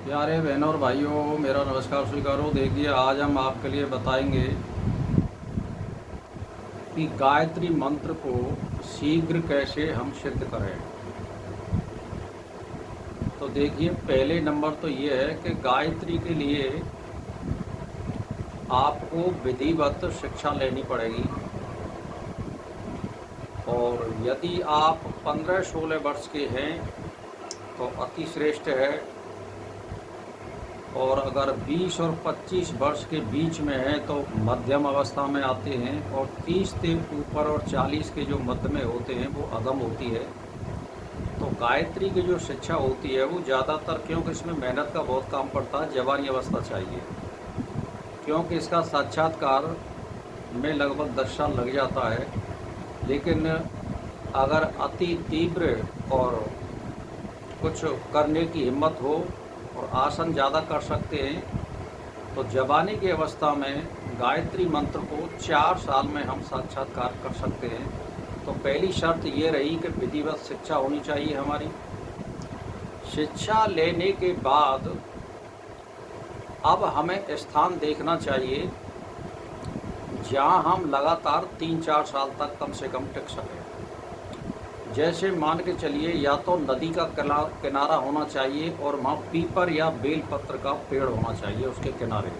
प्यारे बहनों और भाइयों, मेरा नमस्कार स्वीकारो। देखिए, आज हम आपके लिए बताएंगे कि गायत्री मंत्र को शीघ्र कैसे हम सिद्ध करें। तो देखिए, पहले नंबर तो ये है कि गायत्री के लिए आपको विधिवत शिक्षा लेनी पड़ेगी। और यदि आप 15-16 वर्ष के हैं तो अति श्रेष्ठ है, और अगर 20 और 25 वर्ष के बीच में है तो मध्यम अवस्था में आते हैं, और 30 से ऊपर और 40 के जो मध्य में होते हैं वो अधम होती है। तो गायत्री की जो शिक्षा होती है वो ज़्यादातर, क्योंकि इसमें मेहनत का बहुत काम पड़ता है, जवानी अवस्था चाहिए, क्योंकि इसका साक्षात्कार में लगभग 10 साल लग जाता है। लेकिन अगर अति तीव्र और कुछ करने की हिम्मत हो और आसन ज़्यादा कर सकते हैं तो जवानी की अवस्था में गायत्री मंत्र को 4 साल में हम साक्षात्कार कर सकते हैं। तो पहली शर्त ये रही कि विधिवत शिक्षा होनी चाहिए हमारी। शिक्षा लेने के बाद अब हमें स्थान देखना चाहिए जहाँ हम लगातार 3-4 साल तक कम से कम टिक सकें। जैसे मान के चलिए, या तो नदी का किनारा होना चाहिए और वहाँ पीपल या बेल पत्र का पेड़ होना चाहिए उसके किनारे।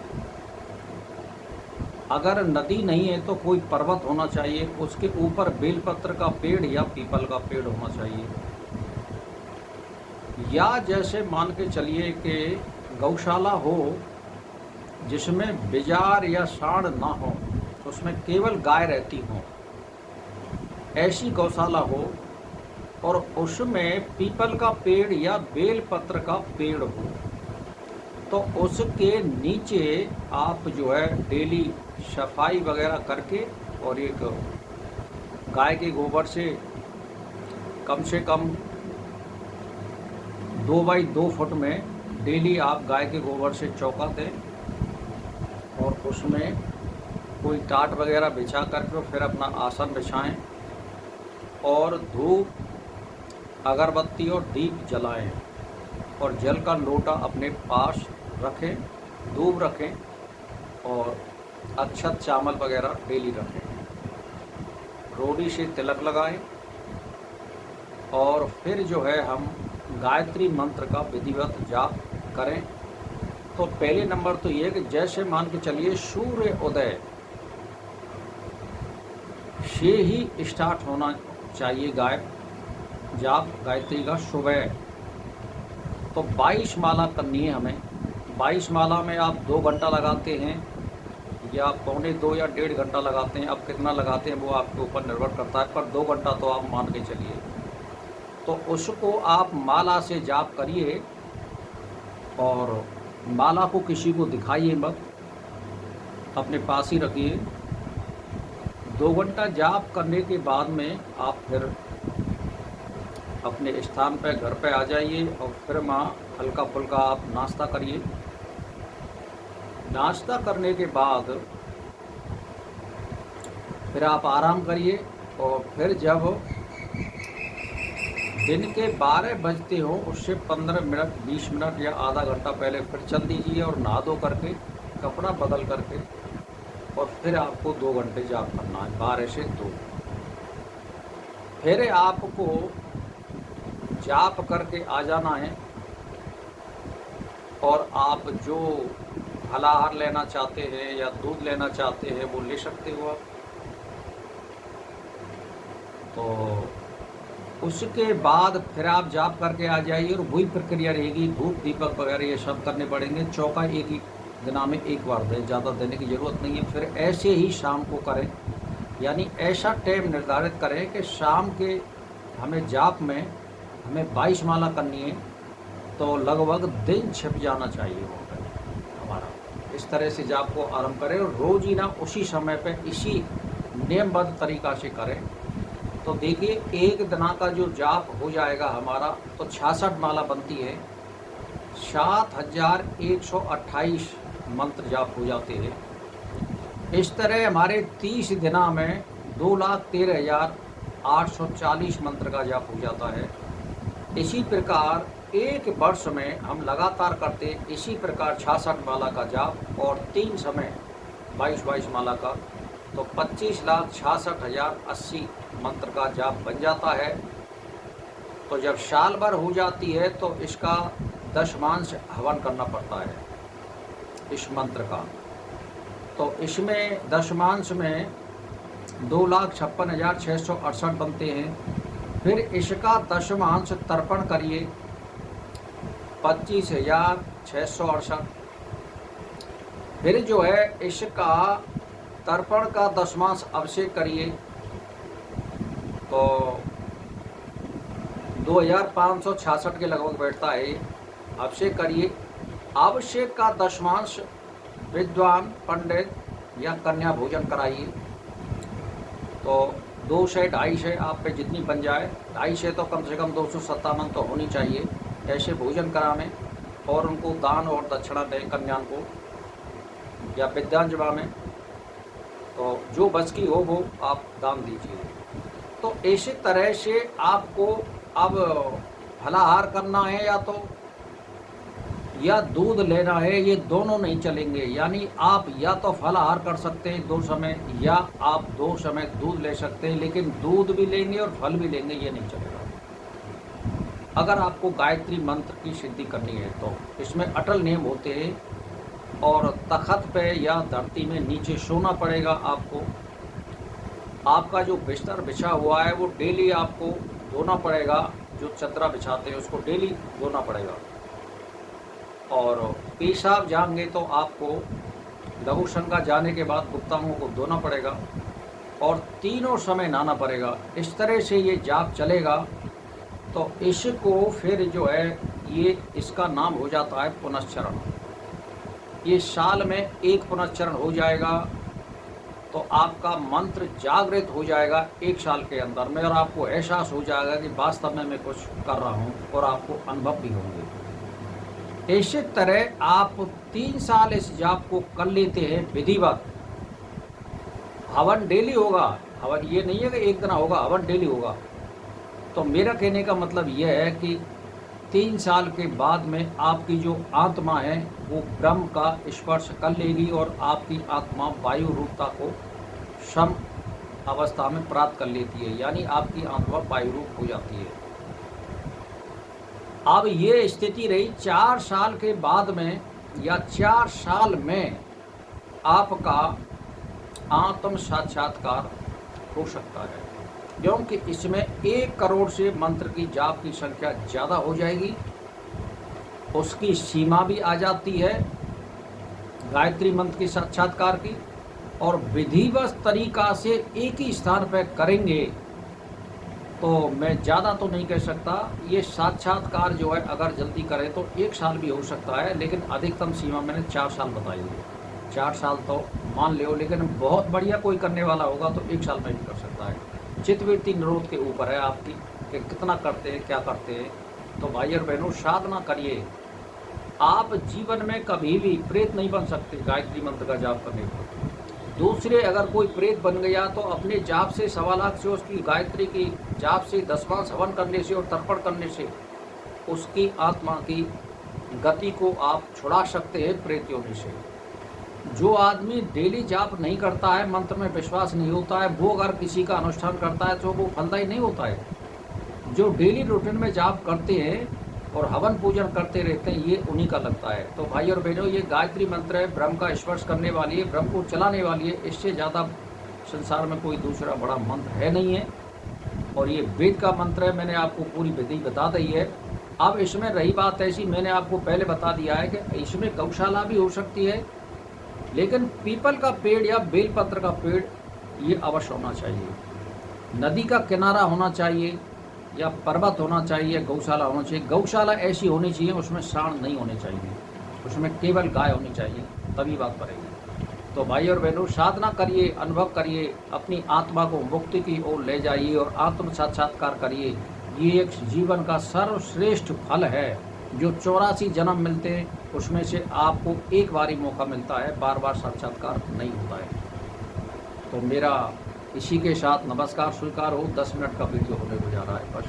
अगर नदी नहीं है तो कोई पर्वत होना चाहिए, उसके ऊपर बेल पत्र का पेड़ या पीपल का पेड़ होना चाहिए। या जैसे मान के चलिए कि गौशाला हो जिसमें बिजार या सांड ना हो, उसमें केवल गाय रहती हो, ऐसी गौशाला हो, और उसमें पीपल का पेड़ या बेल पत्र का पेड़ हो, तो उसके नीचे आप जो है डेली सफाई वगैरह करके, और एक गाय के गोबर से कम 2 बाई 2 फुट में डेली आप गाय के गोबर से चौका दें, और उसमें कोई टाट वगैरह बिछा करके फिर अपना आसन बिछाएं, और धूप, अगरबत्ती और दीप जलाएं, और जल का लोटा अपने पास रखें, धूप रखें, और अक्षत चावल वगैरह डेली रखें। रोड़ी से तिलक लगाएं, और फिर जो है हम गायत्री मंत्र का विधिवत जाप करें। तो पहले नंबर तो ये है कि जैसे मान के चलिए सूर्य उदय से ही स्टार्ट होना चाहिए जाप गायत्री का सुबह। तो 22 माला करनी है हमें। 22 माला में आप 2 घंटा लगाते हैं या 1.25 या 1.5 घंटा लगाते हैं। अब कितना लगाते हैं वो आपके ऊपर निर्भर करता है, पर 2 घंटा तो आप मान के चलिए। तो उसको आप माला से जाप करिए, और माला को किसी को दिखाइए मत, अपने पास ही रखिए। 2 घंटा जाप करने के बाद में आप फिर अपने स्थान पर, घर पे आ जाइए, और फिर वहाँ हल्का फुल्का आप नाश्ता करिए। नाश्ता करने के बाद फिर आप आराम करिए, और फिर जब दिन के 12 बजते हो उससे 15 मिनट, 20 मिनट या आधा घंटा पहले फिर चल दीजिए, और नहा धो करके कपड़ा बदल करके, और फिर आपको 2 घंटे जाप करना है, 12 से 2। फिर आपको जाप करके आ जाना है, और आप जो फलाहार लेना चाहते हैं या दूध लेना चाहते हैं वो ले सकते हो आप। तो उसके बाद फिर आप जाप करके आ जाइए, और वही प्रक्रिया रहेगी। धूप दीपक वगैरह ये सब करने पड़ेंगे। चौका एक ही दिना में एक बार दें, ज़्यादा देने की ज़रूरत नहीं है। फिर ऐसे ही शाम को करें, यानी ऐसा टाइम निर्धारित करें कि शाम के हमें जाप में हमें 22 माला करनी है, तो लगभग दिन छिप जाना चाहिए वहाँ पर हमारा। इस तरह से जाप को आरंभ करें, और रोज़ ही ना उसी समय पे इसी नियमबद्ध तरीक़ा से करें। तो देखिए, एक दिना का जो जाप हो जाएगा हमारा, तो 66 माला बनती है, 7128 मंत्र जाप हो जाते हैं। इस तरह हमारे 30 दिना में 2,13,840 मंत्र का जाप हो जाता है। इसी प्रकार एक वर्ष में हम लगातार करते इसी प्रकार 66 माला का जाप और 3 समय 22-22 माला का, तो 25,66,080 मंत्र का जाप बन जाता है। तो जब साल भर हो जाती है तो इसका दशमांश हवन करना पड़ता है इस मंत्र का। तो इसमें दशमांश में 2,56,668 बनते हैं। फिर इसका दशमांश तर्पण करिए 25,668। फिर जो है इसका तर्पण का दशमांश अभिषेक करिए तो 2,566 के लगभग बैठता है। अभिषेक करिए। अभिषेक का दशमांश विद्वान पंडित या कन्या भोजन कराइए। तो 200-250 आप पे जितनी बन जाए, 250 तो कम से कम 257 तो होनी चाहिए, ऐसे भोजन करावें और उनको दान और दक्षिणा दें कन्या को या विद्यांजवा में। तो जो बच की हो वो आप दान दीजिए। तो इसी तरह से आपको अब फलाहार करना है या दूध लेना है, ये दोनों नहीं चलेंगे। यानी आप या तो फलाहार कर सकते हैं 2 समय या आप 2 समय दूध ले सकते हैं, लेकिन दूध भी लेंगे और फल भी लेंगे ये नहीं चलेगा। अगर आपको गायत्री मंत्र की सिद्धि करनी है तो इसमें अटल नियम होते हैं और तख्त पे या धरती में नीचे सोना पड़ेगा आपको। आपका जो बिस्तर बिछा हुआ है वो डेली आपको धोना पड़ेगा, जो चदरा बिछाते हैं उसको डेली धोना पड़ेगा। और पेशाब जाएंगे तो आपको लघु शंका जाने के बाद गुप्तांगों को धोना पड़ेगा और तीनों समय नहाना पड़ेगा। इस तरह से ये जाप चलेगा। तो इसको फिर जो है ये इसका नाम हो जाता है पुनश्चरण। ये साल में एक पुनश्चरण हो जाएगा तो आपका मंत्र जागृत हो जाएगा 1 साल के अंदर में और आपको एहसास हो जाएगा कि वास्तव में मैं कुछ कर रहा हूँ और आपको अनुभव भी होंगे। इसी तरह आप 3 साल इस जाप को कर लेते हैं विधिवत। हवन डेली होगा, हवन ये नहीं है कि एक दिन होगा, हवन डेली होगा। तो मेरा कहने का मतलब यह है कि 3 साल के बाद में आपकी जो आत्मा है वो ब्रह्म का स्पर्श कर लेगी और आपकी आत्मा वायु रूपता को सम अवस्था में प्राप्त कर लेती है, यानी आपकी आत्मा वायु रूप हो जाती है। अब ये स्थिति रही 4 साल के बाद में या 4 साल में आपका आत्म साक्षात्कार हो सकता है, क्योंकि इसमें 1 करोड़ से मंत्र की जाप की संख्या ज़्यादा हो जाएगी। उसकी सीमा भी आ जाती है गायत्री मंत्र के साक्षात्कार की, और विधिवत तरीका से एक ही स्थान पर करेंगे तो मैं ज़्यादा तो नहीं कह सकता। ये साक्षात्कार जो है अगर जल्दी करें तो 1 साल भी हो सकता है, लेकिन अधिकतम सीमा मैंने 4 साल बताई है। 4 साल तो मान लो, लेकिन बहुत बढ़िया कोई करने वाला होगा तो 1 साल में भी कर सकता है। चित्तवृत्ति निरोध के ऊपर है आपकी कि कितना करते हैं, क्या करते हैं। तो भाई और बहनों, साधना करिए। आप जीवन में कभी भी प्रेत नहीं बन सकते गायत्री मंत्र का जाप करने पर। दूसरे अगर कोई प्रेत बन गया तो अपने जाप से 1.25 लाख से, उसकी गायत्री की जाप से 10 हवन करने से और तर्पण करने से उसकी आत्मा की गति को आप छुड़ा सकते हैं प्रेत योनि से। जो आदमी डेली जाप नहीं करता है, मंत्र में विश्वास नहीं होता है, वो अगर किसी का अनुष्ठान करता है तो वो फलदायी नहीं होता है। जो डेली रूटीन में जाप करते हैं और हवन पूजन करते रहते हैं, ये उन्हीं का लगता है। तो भाई और बहनों, ये गायत्री मंत्र है, ब्रह्म का स्पर्श करने वाली है, ब्रह्म को चलाने वाली है। इससे ज़्यादा संसार में कोई दूसरा बड़ा मंत्र है नहीं है। और ये वेद का मंत्र है, मैंने आपको पूरी विधि बता दी है। अब इसमें रही बात ऐसी, मैंने आपको पहले बता दिया है कि इसमें गौशाला भी हो सकती है, लेकिन पीपल का पेड़ या बेलपत्र का पेड़ ये अवश्य होना चाहिए। नदी का किनारा होना चाहिए या पर्वत होना चाहिए, गौशाला होना चाहिए। गौशाला ऐसी होनी चाहिए उसमें सांड नहीं होने चाहिए, उसमें केवल गाय होनी चाहिए, तभी बात पड़ेगी। तो भाई और बहनों, साधना करिए, अनुभव करिए, अपनी आत्मा को मुक्ति की ओर ले जाइए और आत्म साक्षात्कार करिए। ये एक जीवन का सर्वश्रेष्ठ फल है। जो 84 जन्म मिलते हैं उसमें से आपको एक बार ही मौका मिलता है, बार बार साक्षात्कार नहीं होता है। तो मेरा इसी के साथ नमस्कार स्वीकार हो। 10 मिनट का वीडियो होने को जा रहा है बस।